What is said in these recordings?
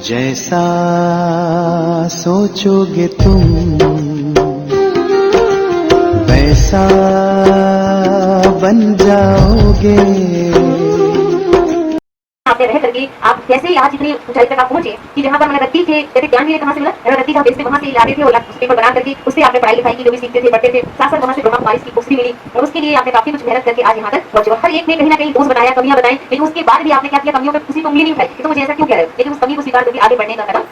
जैसा सोचोगे तुम वैसा बन जाओगे। आपने रह करके आप कैसे आज इतनी ऊंचाई तक आप पहुंचे कि जहाँ पर मैंने रत्ती थे, जैसे ज्ञान भी कहाँ से मिला, रत्ती जहाँ बेचते वहाँ से लाते थे और पेपर बना करके उससे आपने पढ़ाई लिखाई की, जो भी सीखते थे पढ़ते थे, साथ साथ वहाँ से ब्रह्मा कुमारी की कुश्ती मिली और उसके लिए आपने काफी कुछ मेहनत करके आज यहाँ तक पहुंचे। हर एक ने कहीं ना कहीं दोष बनाया, कमियां बताई, लेकिन उसके बाद भी आपने क्या किया, कमियों पे किसी को उंगली नहीं उठाई कि तो मुझे ऐसा क्यों कह रहे हो, लेकिन उस कमी को स्वीकार करके आगे बढ़ने का कदम।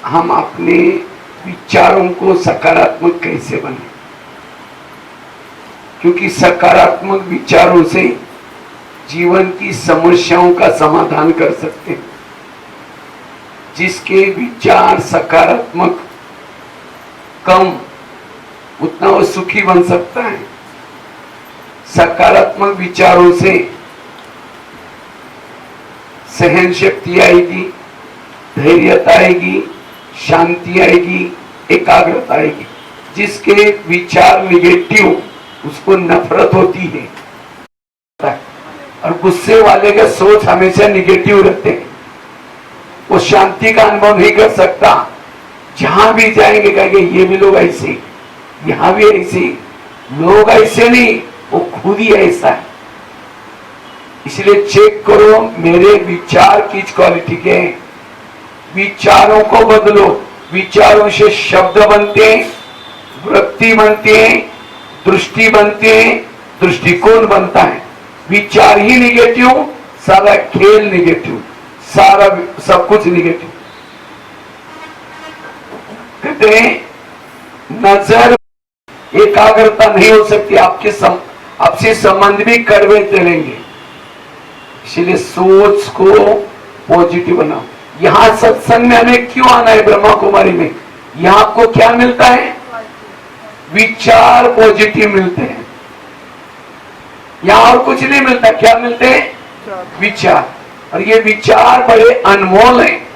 हम अपने विचारों को सकारात्मक कैसे बने, क्योंकि सकारात्मक विचारों से जीवन की समस्याओं का समाधान कर सकते हैं। जिसके विचार सकारात्मक कम, उतना वो सुखी बन सकता है। सकारात्मक विचारों से सहन शक्ति आएगी, धैर्यता आएगी, शांति आएगी, एकाग्रता आएगी। जिसके विचार निगेटिव, उसको नफरत होती है और गुस्से वाले का सोच हमेशा निगेटिव रहते हैं। वो शांति का अनुभव नहीं कर सकता। जहां भी जाएंगे कहेंगे ये भी लोग ऐसे, यहां भी ऐसे, लोग ऐसे नहीं, वो खुद ही ऐसा है। इसलिए चेक करो मेरे विचार किस क्वालिटी के हैं। विचारों को बदलो। विचारों से शब्द बनते हैं, वृत्ति बनती है, दृष्टि बनती है, दृष्टिकोण बनता है। विचार ही निगेटिव, सारा खेल निगेटिव, सारा सब कुछ निगेटिव। कहते हैं नजर एकाग्रता नहीं हो सकती, आपसे संबंध भी कड़वे चलेंगे। इसलिए सोच को पॉजिटिव बनाओ। यहां सत्संग में हमें क्यों आना है? ब्रह्मा कुमारी में यहां आपको क्या मिलता है? विचार पॉजिटिव मिलते हैं। यहां और कुछ नहीं मिलता। क्या मिलते हैं? विचार। और ये विचार बड़े अनमोल हैं।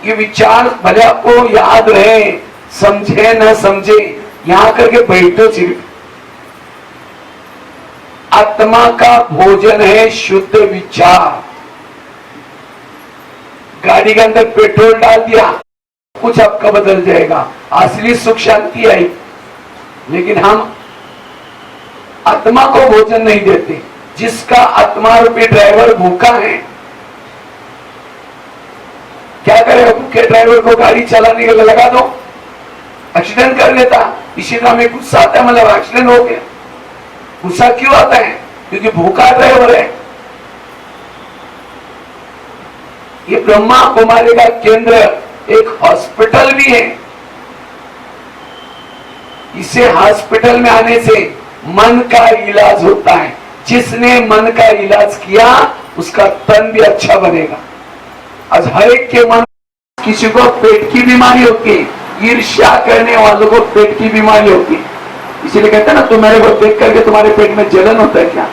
ये विचार भले आपको याद रहे, समझे न समझे, यहां करके बैठो। सिर्फ आत्मा का भोजन है शुद्ध विचार। गाड़ी के अंदर पेट्रोल डाल दिया, कुछ आपका बदल जाएगा, असली सुख शांति आई। लेकिन हम आत्मा को भोजन नहीं देते। जिसका आत्मा रूपी ड्राइवर भूखा है, क्या करे? भूखे ड्राइवर को गाड़ी चलाने के लिए लगा दो, एक्सीडेंट कर लेता। इसी का हमें गुस्सा आता है, मतलब एक्सीडेंट हो गया। गुस्सा क्यों आता है? क्योंकि भूखा ड्राइवर है। ये ब्रह्मा कुमारी का केंद्र एक हॉस्पिटल भी है। इसे हॉस्पिटल में आने से मन का इलाज होता है। जिसने मन का इलाज किया उसका तन भी अच्छा बनेगा। आज हर एक के मन, किसी को पेट की बीमारी होती है, ईर्ष्या करने वालों को पेट की बीमारी होती है। इसीलिए कहते हैं ना, तुम्हारे को देख करके तुम्हारे पेट में जलन होता है क्या?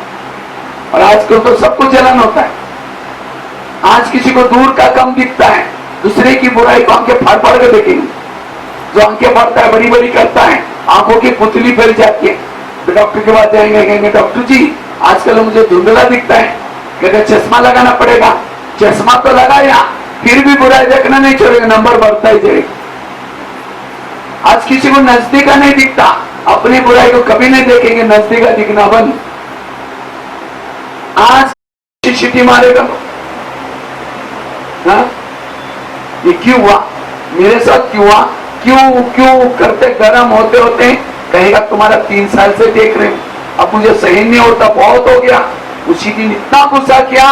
और आजकल तो सबको जलन होता है। आज किसी को दूर का कम दिखता है, दूसरे की बुराई को आंखें फाड़ फाड़ कर देखेंगे। जो आंखें फाड़ता है, बड़ी बड़ी करता है, आंखों की पुतली फैल जाती है। तो डॉक्टर के पास जाएंगे, कहेंगे डॉक्टर जी आजकल मुझे धुंधला दिखता है। कहते चश्मा लगाना पड़ेगा। चश्मा तो लगाया, फिर भी बुराई देखना नहीं छोड़ेगा, नंबर बढ़ता ही जाएगा। आज किसी को नजदीक नहीं दिखता, अपनी बुराई को कभी नहीं देखेंगे, नजदीक दिखना बंद। आज सीटी मारेगा। हाँ? ये क्यों हुआ? मेरे साथ क्यों हुआ? क्यों क्यों करते गर्म होते होते कहेगा तुम्हारा 3 साल से देख रहे हो, अब मुझे सही नहीं होता, बहुत हो गया। उसी दिन इतना गुस्सा किया,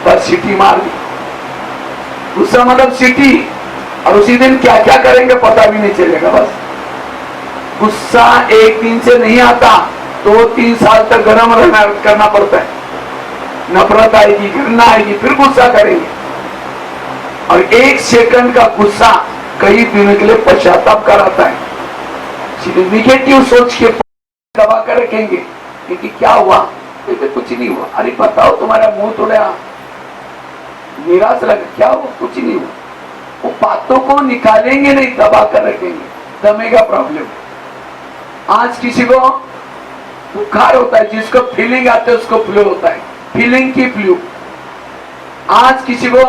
बस सीटी मार दी। गुस्सा मतलब सीटी। और उसी दिन क्या क्या करेंगे पता भी नहीं चलेगा। बस गुस्सा एक दिन से नहीं आता, 2-3 साल तक गर्म रहना करना पड़ता है। नफरत आएगी, घृणा आएगी, फिर गुस्सा करेंगे। और 1 सेकंड का गुस्सा कई दिनों के लिए पश्चाताप कराता है। निगेटिव सोच के दबा कर रखेंगे, क्योंकि क्या हुआ? कहते कुछ नहीं हुआ। अरे बताओ तुम्हारा मुंह थोड़ा निराश लगा, क्या हुआ? कुछ नहीं हुआ। वो बातों को निकालेंगे नहीं, दबा कर रखेंगे, दमेगा प्रॉब्लम। आज किसी को बुखार होता है, जिसको फीलिंग आते है उसको फ्लू होता है, फीलिंग की फ्लू। आज किसी को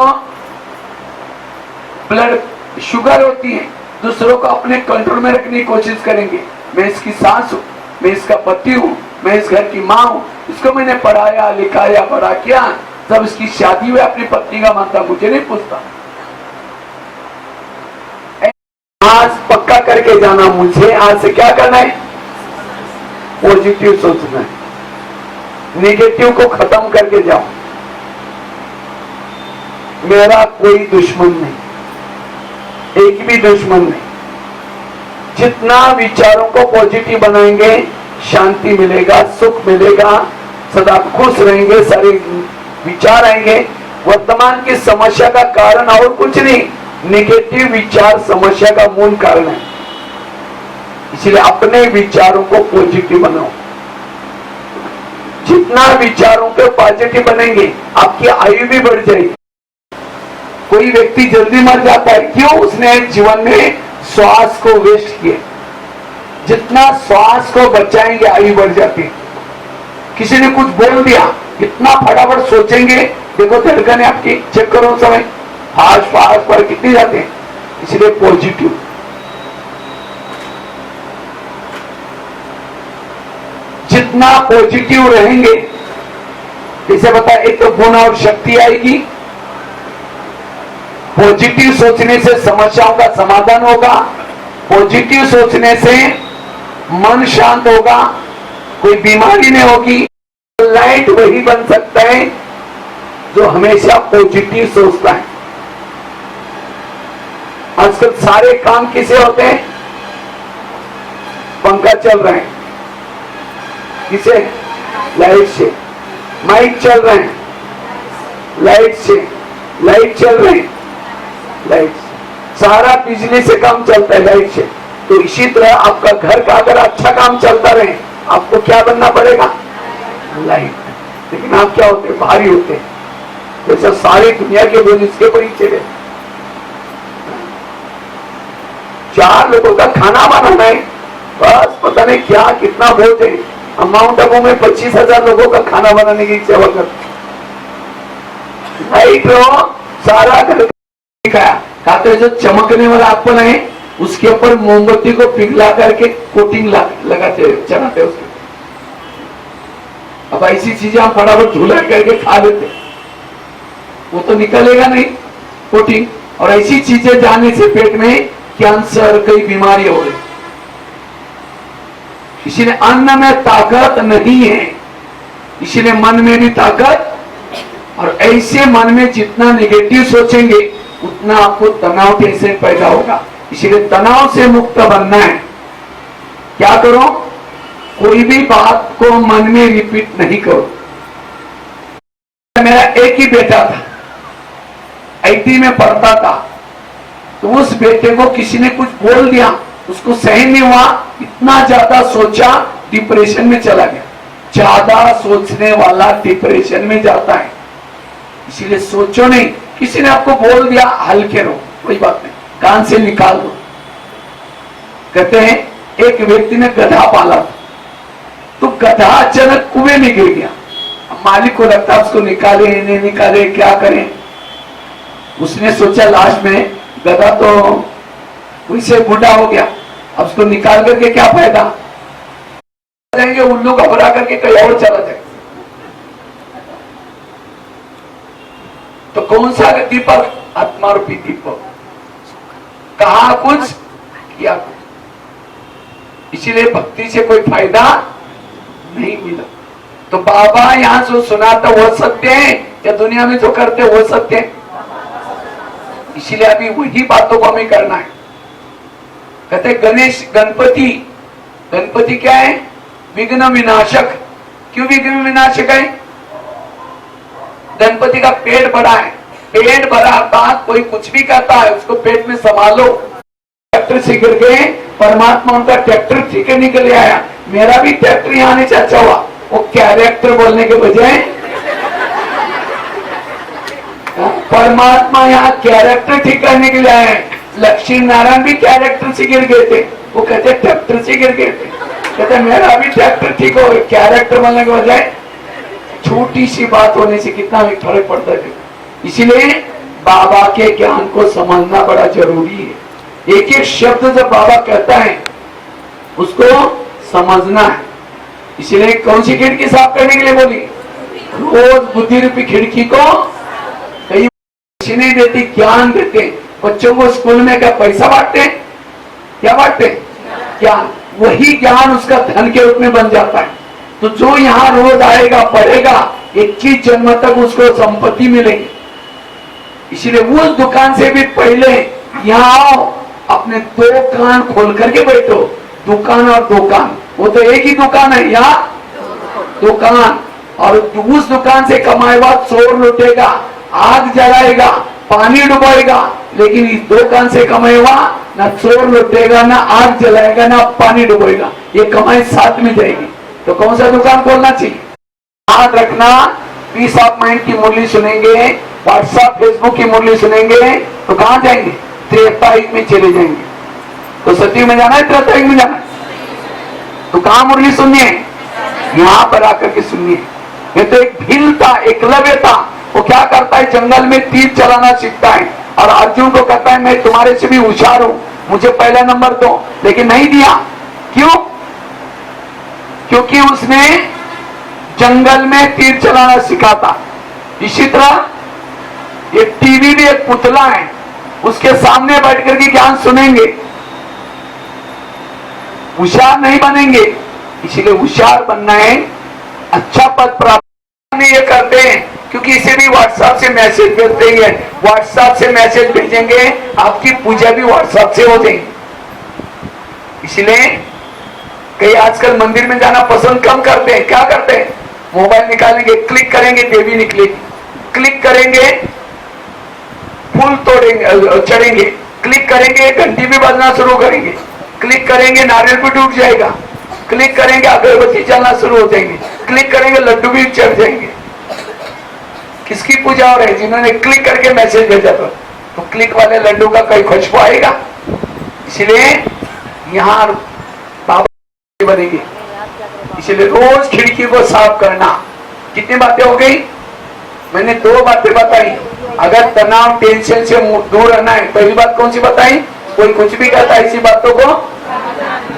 ब्लड शुगर होती है, दूसरों को अपने कंट्रोल में रखने की कोशिश करेंगे। मैं इसकी सास हूं, मैं इसका पति हूं, मैं इस घर की माँ हूं, इसको मैंने पढ़ाया लिखाया बड़ा किया, जब इसकी शादी हुई अपनी पत्नी का मानता, मुझे नहीं पूछता। आज पक्का करके जाना, मुझे आज से क्या करना है? पॉजिटिव सोचना है, नेगेटिव को खत्म करके जाओ। मेरा कोई दुश्मन नहीं, एक भी दुश्मन नहीं। जितना विचारों को पॉजिटिव बनाएंगे, शांति मिलेगा, सुख मिलेगा, सदा खुश रहेंगे, सारे विचार आएंगे। वर्तमान की समस्या का कारण और कुछ नहीं, नेगेटिव विचार समस्या का मूल कारण है। इसलिए अपने विचारों को पॉजिटिव बनाओ। जितना विचारों के पॉजिटिव बनेंगे, आपकी आयु भी बढ़ जाएगी। कोई व्यक्ति जल्दी मर जाता है, क्यों? उसने जीवन में श्वास को वेस्ट किया। जितना श्वास को बचाएंगे, आयु बढ़ जाती। किसी ने कुछ बोल दिया, इतना फटाफट सोचेंगे, देखो धड़कन आपकी चेक करो, समय फास्ट फास्ट पर कितनी जाते हैं। इसलिए पॉजिटिव, जितना पॉजिटिव रहेंगे, जैसे बता, एक तो गुण और शक्ति आएगी। पॉजिटिव सोचने से समस्याओं का समाधान होगा, पॉजिटिव सोचने से मन शांत होगा, कोई बीमारी नहीं होगी। लाइट वही बन सकता है जो हमेशा पॉजिटिव सोचता है। आजकल सारे काम किसे होते हैं? पंखा चल रहा है, किसे? लाइट से। माइक चल रहे हैं, लाइट से। लाइट चल रहे हैं, लाइट से। सारा बिजली से काम चलता है, लाइट से। तो इसी तरह आपका घर का अगर अच्छा काम चलता रहे, आपको क्या बनना पड़ेगा? लाइट। लेकिन आप क्या होते हैं? भारी होते हैं। जैसे सारी दुनिया के लोग इसके पर ही चले। 4 लोगों का खाना बनाना है, बस पता नहीं क्या कितना बोझ है। माउंट आबू में 25,000 लोगों का खाना बनाने की सेवा करते। लाइट हो, सारा घर दिखाया। खाते जो चमकने वाला एप्पल है, उसके ऊपर मोमबत्ती को पिघला करके कोटिंग लगाते चढ़ाते उसके। अब ऐसी चीजें हम फटाफट झूला करके खा लेते, वो तो निकलेगा नहीं कोटिंग। और ऐसी चीजें जाने से पेट में कैंसर, कई बीमारी हो रही। इसीलिए अन्न में ताकत नहीं है, इसीलिए मन में भी ताकत। और ऐसे मन में जितना नेगेटिव सोचेंगे, उतना आपको तनाव टेंशन पैदा होगा। इसीलिए तनाव से मुक्त बनना है। क्या करो? कोई भी बात को मन में रिपीट नहीं करो। मेरा एक ही बेटा था, आईटी में पढ़ता था, तो उस बेटे को किसी ने कुछ बोल दिया, उसको सहन नहीं हुआ, इतना ज्यादा सोचा, डिप्रेशन में चला गया। ज्यादा सोचने वाला डिप्रेशन में जाता है। इसीलिए सोचो नहीं। किसी ने आपको बोल दिया, हल्के रहो, कोई बात नहीं, कान से निकाल दो। कहते हैं एक व्यक्ति ने गधा पाला, तो गधा अचानक कुएं में गिर गया। मालिक को लगता उसको निकाले नहीं निकाले, क्या करें। उसने सोचा लास्ट में गधा तो उससे बूढ़ा हो गया, अब उसको निकाल करके क्या फायदा। जाएंगे उल्लू घबरा करके कहीं और चला जाए। तो कौन सा दीपक? आत्मा रूपी दीपक। कहा कुछ, किया कुछ। इसीलिए भक्ति से कोई फायदा नहीं मिला। तो बाबा यहां जो सुनाता वो सत्य है या दुनिया में जो करते वो सत्य है? इसीलिए अभी वही बातों को हमें करना है। कहते गणेश, गणपति, गणपति क्या है? विघ्न विनाशक। क्यों विघ्न विनाशक है? गणपति का पेट बड़ा है, पेट भरा बात कोई कुछ भी कहता है उसको पेट में संभालो। ट्रैक्टर से गिर गए, परमात्मा उनका ट्रैक्टर ठीक निकल आया। मेरा भी ट्रैक्टर यहाँ नहीं अच्छा हुआ, वो कैरेक्टर बोलने के बजाय परमात्मा यहाँ कैरेक्टर ठीक करने के लिए आए हैं। लक्ष्मी नारायण भी कैरेक्टर से गिर गए थे, वो कहते ट्रैक्टर से गिर गए थे, कहते मेरा भी ट्रैक्टर ठीक हो। कैरेक्टर बोलने के बजाय छोटी सी बात होने से कितना भी फर्क पड़ता है। इसीलिए बाबा के ज्ञान को समझना बड़ा जरूरी है। एक एक शब्द जब बाबा कहता है उसको समझना है। इसीलिए कौन सी खिड़की साफ करने के लिए बोली? रोज बुद्धि रूपी खिड़की को। कई नहीं देती, ज्ञान देते बच्चों को। स्कूल में क्या पैसा बांटते हैं? क्या बांटते हैं? ज्ञान। वही ज्ञान उसका धन के रूप में बन जाता है। तो जो यहाँ रोज आएगा पढ़ेगा 21 जन्म तक उसको संपत्ति मिलेगी। इसीलिए उस दुकान से भी पहले यहाँ आओ, अपने 2 कान खोल करके बैठो। दुकान और दुकान, वो तो एक ही दुकान है यहाँ, दुकान। और उस दुकान से कमाए हुआ चोर लुटेगा, आग जलाएगा, पानी डुबाएगा, लेकिन इस दुकान से कमाए हुआ ना चोर लुटेगा, ना आग जलाएगा, ना पानी डुबाएगा। ये कमाई साथ में जाएगी। तो कौन सा दुकान खोलना चाहिए? याद रखना, पीस ऑफ माइंड की मुरली सुनेंगे, व्हाट्सएप फेसबुक की मुरली सुनेंगे तो कहां जाएंगे? त्रेतायुग में चले जाएंगे। तो सतयुग में जाना है, त्रेतायुग में जाना है? तो कहां मुरली सुननी है? यहां पर आकर के सुननी है। ये तो एक भील था, एकलव्य था, वो क्या करता है? जंगल में तीर चलाना सीखता है और अर्जुन को कहता है मैं तुम्हारे से भी होशियार हूं, मुझे पहला नंबर दो, लेकिन नहीं दिया। क्यों? क्योंकि उसने जंगल में तीर चलाना सीखा था। इसी तरह ये टीवी भी एक पुतला है, उसके सामने बैठ करके ज्ञान सुनेंगे, होशियार नहीं बनेंगे। इसीलिए होशियार बनना है, अच्छा पद प्राप्त ये करते हैं क्योंकि इसे भी व्हाट्सएप से मैसेज भेजते ही है। व्हाट्सएप से मैसेज भेजेंगे, आपकी पूजा भी व्हाट्सएप से हो जाएगी। इसलिए कई आजकल मंदिर में जाना पसंद कम करते हैं। क्या करते हैं? मोबाइल निकालेंगे, क्लिक करेंगे, देवी निकलेगी, क्लिक करेंगे, फूल तोड़ेंगे, चढ़ेंगे, क्लिक करेंगे, घंटी भी बजना शुरू करेंगे, क्लिक करेंगे, नारियल भी डूब जाएगा, क्लिक करेंगे, अगरबत्ती चलना शुरू हो जाएंगे, क्लिक करेंगे, लड्डू भी चढ़ जाएंगे। किसकी पूजा हो रही है? जिन्होंने क्लिक करके मैसेज भेजा था। तो क्लिक वाले लड्डू का कोई खुशबू आएगा? इसलिए यहाँ बाबा बनेंगे। इसलिए रोज खिड़की को साफ करना। कितनी बातें हो गई? मैंने 2 बातें बताई। अगर तनाव टेंशन से दूर रहना है, पहली बात कौन सी बताई? कोई कुछ भी कहता है, इसी बातों को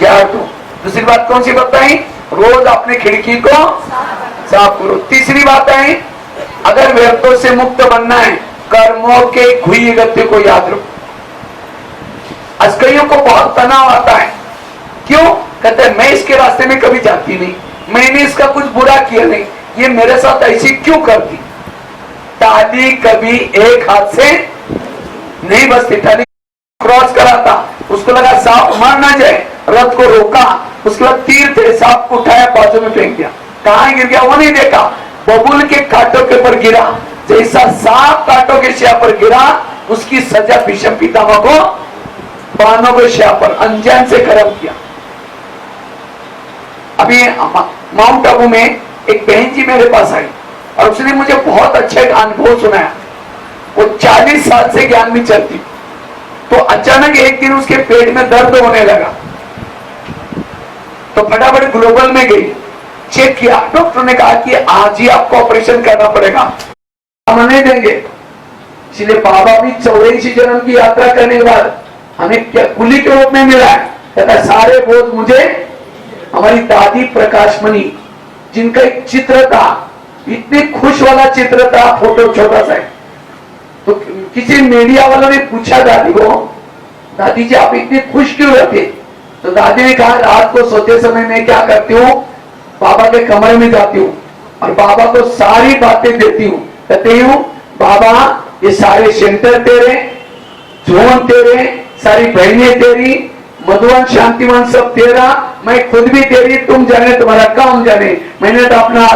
याद दो। दूसरी बात कौन सी बताई? रोज अपने खिड़की को साफ करो। तीसरी बात है, अगर व्यर्थों से मुक्त बनना है, कर्मों के घुई गति को याद रखो। आज कईयों को बहुत तनाव आता है। क्यों? कहते हैं मैं इसके रास्ते में कभी जाती नहीं, मैंने इसका कुछ बुरा किया नहीं, ये मेरे साथ ऐसी क्यों करती? टाली कभी एक हाथ से नहीं बसती। टाली क्रॉस करा था, उसको लगा सांप मर ना जाए, रथ को रोका, उसके बाद तीर थे, सांप को उठाया, बाजू में फेंक दिया। कहां गिर गया वो नहीं देखा, बबूल के कांटों के ऊपर गिरा। जैसा सांप कांटों के शिया पर गिरा, उसकी सजा भीष्म पितामह को बाणों के शिया पर अनजान से कर्म किया। अभी माउंट आबू में एक बहन जी मेरे पास आई और उसने मुझे बहुत अच्छा एक अनुभव सुनाया। वो 40 साल से ज्ञान में चलती, तो अचानक एक दिन उसके पेट में दर्द होने लगा, तो फटाफट ग्लोबल में गई, चेक किया। डॉक्टर ने कहा कि आज ही आपको ऑपरेशन करना पड़ेगा, हम नहीं देंगे। इसलिए बाबा भी 84 जन्म की यात्रा करने के बाद हमें क्या कुली के रूप में मिला है? कहता सारे बोध मुझे हमारी दादी प्रकाशमणि, जिनका एक चित्र था, इतने खुश वाला चित्र था, फोटो छोटा सा है। तो किसी मीडिया वालों ने पूछा दादी को, दादी जी आप इतने खुश क्यों रहते? तो दादी ने कहा रात को सोते समय मैं क्या करती हूँ, बाबा के कमरे में जाती हूँ और बाबा को सारी बातें देती हूँ। कहते हूँ बाबा ये सारे सेंटर तेरे, जोन तेरे, सारी बहनें तेरी, मधुवन शांतिवन सब तेरा, मैं खुद भी तेरी, तुम जाने तुम्हारा काम जाने। मैंने तो अपना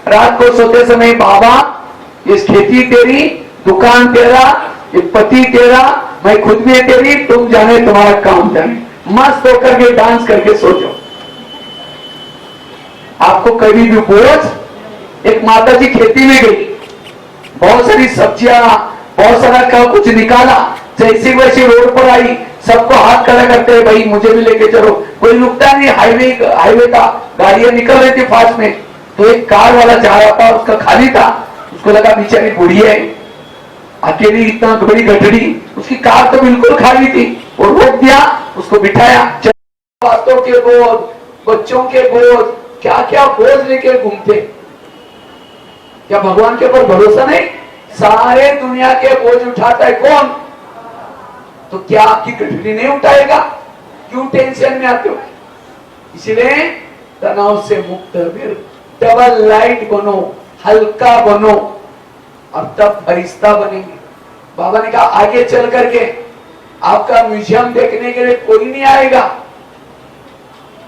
रात को सोते समय बाबा ये खेती तेरी, दुकान तेरा, ये पति तेरा, मैं खुद भी तेरी, तुम जाने तुम्हारा काम जाने। मस्त होकर के डांस करके सो जाओ। आपको कभी भी बोझ। एक माता जी खेती में गई, बहुत सारी सब्जियां, बहुत सारा का कुछ निकाला, जैसे वैसे रोड पर आई, सबको हाथ खड़ा करते हैं, भाई मुझे भी लेके चलो। कोई रुकता नहीं, हाईवे का गाड़ियां निकल रही थी फास्ट में। तो एक कार वाला जा रहा था, उसका खाली था, उसको लगा बेचारी बूढ़ी है, अकेली इतना बड़ी गठड़ी, उसकी कार तो बिल्कुल खाली थी, वो रोक दिया, उसको बिठाया। बातों के बोझ, बच्चों के बोझ, क्या क्या बोझ लेके घूमते। क्या भगवान के ऊपर भरोसा नहीं? सारे दुनिया के बोझ उठाता है कौन? तो क्या आपकी गठरी नहीं उठाएगा? क्यों टेंशन में आते हो? इसलिए तनाव से मुक्त, फिर डबल लाइट बनो, हल्का बनो, और तब फरिश्ता बनेंगे। बाबा ने कहा आगे चल करके आपका म्यूजियम देखने के लिए कोई नहीं आएगा,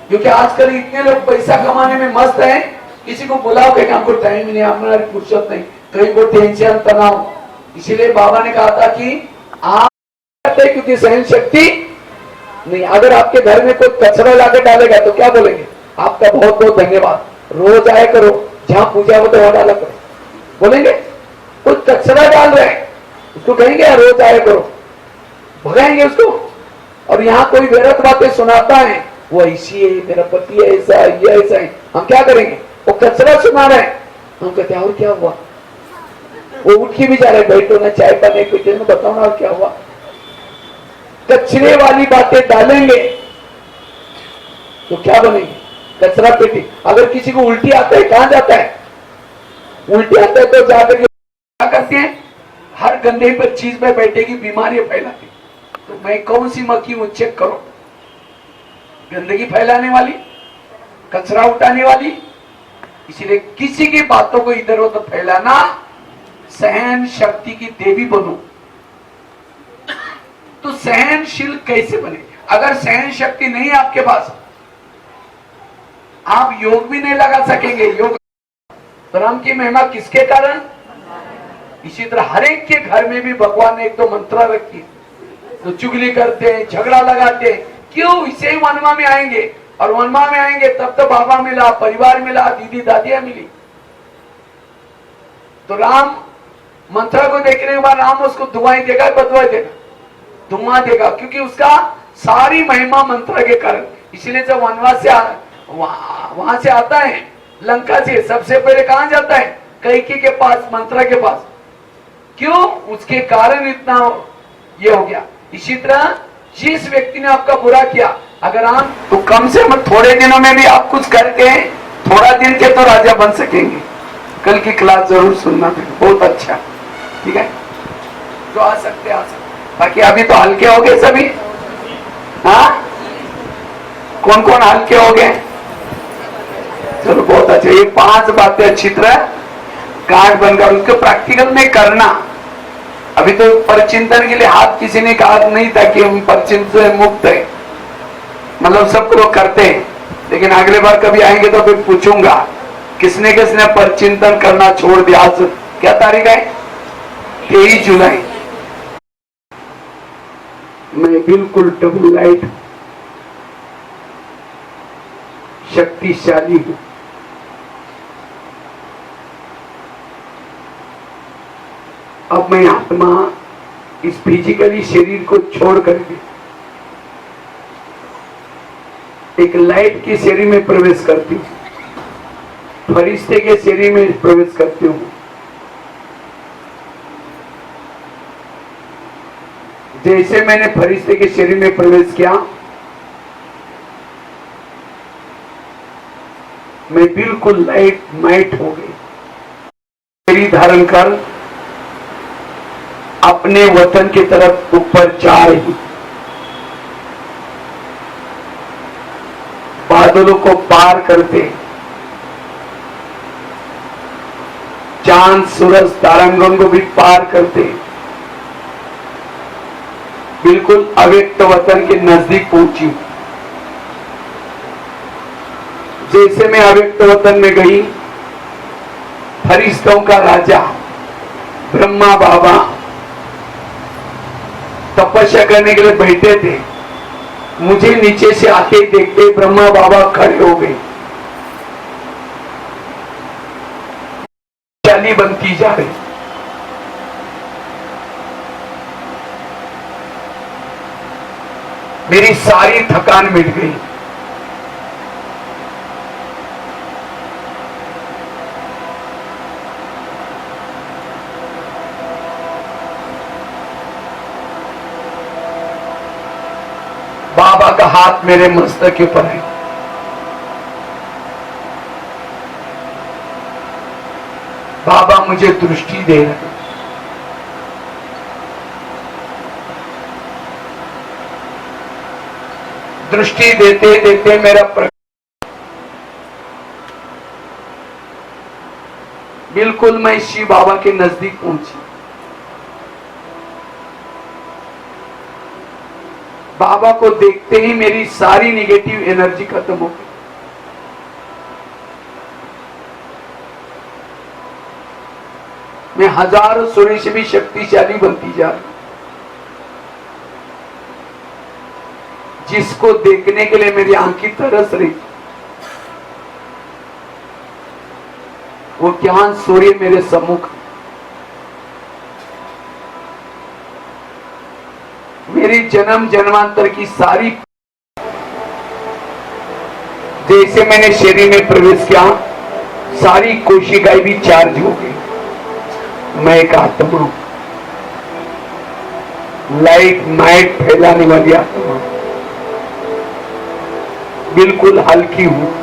क्योंकि आजकल इतने लोग पैसा कमाने में मस्त हैं, किसी को बुलाओ कि हमको टाइम नहीं, हमारी फुर्सत नहीं, कहीं को टेंशन तनाव। इसीलिए बाबा ने कहा था कि आप क्योंकि सहन शक्ति नहीं। अगर आपके घर में कोई कचरा लाकर डालेगा तो क्या बोलेंगे? आपका बहुत बहुत धन्यवाद, रोज आया करो, जहां पूजा हो तो वहां डाला करो, बोलेंगे? कोई कचरा डाल रहे हैं उसको कहेंगे रोज आया करो, भगाएंगे उसको। और यहाँ कोई गलत बातें सुनाता है, वो ऐसी है, मेरा पति ऐसा है, ये ऐसा है, हम क्या करेंगे? वो कचरा सुना रहे हैं, हम कहते हैं और क्या हुआ? वो उठ के भी जा रहे, बैठो ना, चाय पाने पीते में बताओ ना और क्या हुआ। कचरे वाली बातें डालेंगे तो क्या बनेंगे? कचरा पेटी। अगर किसी को उल्टी आता है कहां जाता है? उल्टी आता है तो जाकर क्या करते हैं? हर गंदे पर चीज पे बैठेगी, बीमारियां फैलाती। तो मैं कौन सी मक्खी हूं, चेक करो। गंदगी फैलाने वाली, कचरा उठाने वाली। इसीलिए किसी की बातों को इधर उधर फैलाना, सहन शक्ति की देवी बनो। तो सहनशील कैसे बने? अगर सहन शक्ति नहीं है आपके पास, आप योग भी नहीं लगा सकेंगे। योग धर्म की महिमा किसके कारण? इसी तरह हर एक के घर में भी भगवान ने एक तो मंत्र रखी है। तो चुगली करते हैं, झगड़ा लगाते हैं, क्यों? इसे ही वनमा में आएंगे, और वनमा में आएंगे तब तो बाबा मिला, परिवार मिला, दीदी दादियां मिली। तो राम मंत्र को देखने के बाद राम उसको दुआएं देगा, बदुआएं देगा, दुआ देगा, क्योंकि उसका सारी महिमा मंत्र के कारण। इसलिए जब वनवास से वहां से आता है, लंका से, सबसे पहले कहां जाता है? कैकेयी के पास, मंत्र के पास। क्यों? उसके कारण इतना ये हो गया। इसी तरह जिस व्यक्ति ने आपका बुरा किया, अगर आप तो कम से कम थोड़े दिनों में भी आप कुछ करके थोड़ा दिन के तो राजा बन सकेंगे। कल की क्लास जरूर सुनना, बहुत अच्छा, ठीक है? जो आ सकते आ सकते। बाकी अभी तो हल्के हो गए सभी। हाँ, कौन कौन हल्के हो गए? चलो बहुत अच्छा। ये 5 बातें अच्छी तरह गांठ बनकर उसको प्रैक्टिकल में करना। अभी तो परचिंतन के लिए हाथ किसी ने कहा नहीं था कि हम परचिंतन से मुक्त है, मतलब सब लोग करते हैं, लेकिन अगले बार कभी आएंगे तो फिर पूछूंगा किसने किसने परचिंतन करना छोड़ दिया। आज क्या तारीख है? 23 जुलाई। मैं बिल्कुल डबल लाइट शक्तिशाली हूं। अब मैं आत्मा इस फिजिकली शरीर को छोड़ करके एक लाइट के शरीर में प्रवेश करती हूं, फरिश्ते के शरीर में प्रवेश करती हूं। जैसे मैंने फरिश्ते के शरीर में प्रवेश किया, मैं बिल्कुल लाइट माइट हो गई। शरीर धारण कर अपने वतन की तरफ ऊपर जा रही, बादलों को पार करते, चांद सूरज तारांगन को भी पार करते, बिल्कुल अव्यक्त वतन के नजदीक पहुंची। जैसे मैं अव्यक्त वतन में गई, फरिश्तों का राजा ब्रह्मा बाबा तपस्या करने के लिए बैठे थे। मुझे नीचे से आते ही देखते ब्रह्मा बाबा खड़े हो गए। शक्तिशाली बनती जा रही। मेरी सारी थकान मिट गई। बाबा का हाथ मेरे मस्तक के ऊपर है। बाबा मुझे दृष्टि दे रहे हैं। दृष्टि देते देते मेरा बिल्कुल मैं शिव बाबा के नजदीक पहुंची। बाबा को देखते ही मेरी सारी नेगेटिव एनर्जी खत्म हो गई। मैं हजारों सूर्य से भी शक्तिशाली बनती जा रही। जिसको देखने के लिए मेरी आंखें तरस रही, वो ज्ञान सूर्य मेरे सम्मुख। मेरी जन्म जन्मांतर की सारी, जैसे मैंने शरीर में प्रवेश किया, सारी कोशिकाएं भी चार्ज हो गई। मैं एक आत्मा हूं, लाइट नाइट फैलाने वाली आत्मा, बिल्कुल हल्की हूं।